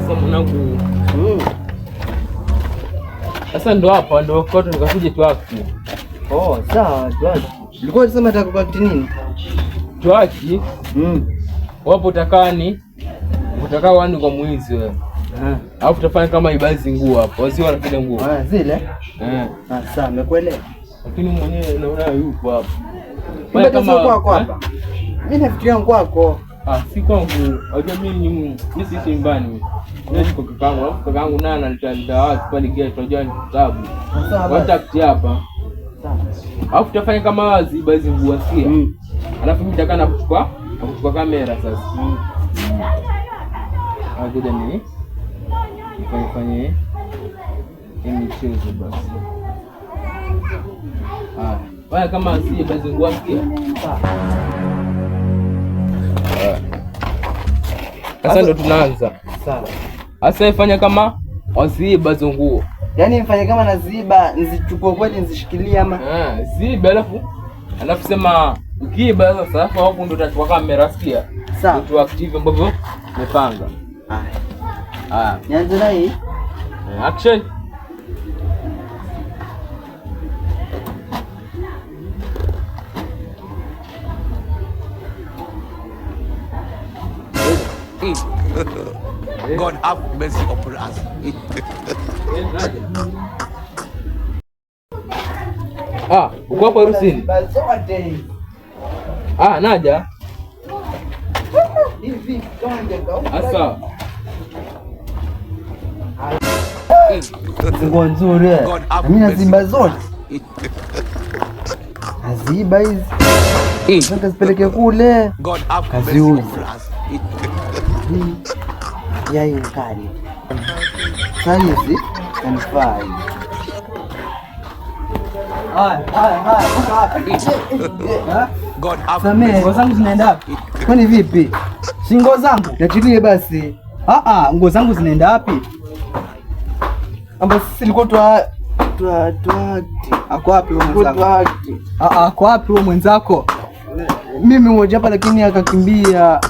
Sasa mwanangu. Sasa ndo hapa ndo kote nikakuja tuaki. Oh, sawa, tuaki. Ulikuwa unasema atakupati nini? Tuaki? Wapo utakani. Utakaa wani kwa mwizi wewe. Alafu utafanya kama ibazi nguo hapo. Wazee wanapiga nguo. Zile? Sawa, nimekuelewa. Lakini mwenyewe naona yupo hapo. Wewe kama kwako hapa. Mimi nafikiria kwako. Si kwangu. Unajua mimi si nyumbani. Mimi niko kakangu. Kakangu naye analeta watu pale gate. Unajua ni kitabu. Sawa. Contact hapa. Sawa. Alafu utafanya kama wazi ibazi nguo sikia. Alafu mimi nitakaa na kuchukua kamera sasa. Ngoja ni nifanye michezo basi. Baya kama asije basi nguo sikia. Sasa ndo tunaanza. Sawa. Sasa ifanya kama wasiiba hizo nguo. Yaani mfanye kama naziiba, nizichukue kweli nizishikilie ama? Ziiba alafu sema ukiiba sasa alafu hapo ndo utachukua kamera sikia. Sawa. Tu active ambavyo umepanga. Nianze na hii. Action. God have mercy upon us. Uko hapo harusini? Naja. Hivi kanja Asa. nguo nzuri. Mimi naziba zote. Naziba hizi. Nataka zipeleke kule. Kaziuze. Yai kali. Saizi kanifai. Samee, nguo zangu zinaenda wapi? Kwani vipi? Si nguo zangu? Nachilie basi. Nguo zangu zinaenda wapi? Amba sisi liko ako wapi huyo mwenzako? Ako wapi huyo mwenzako? Mimi mmoja hapa lakini akakimbia.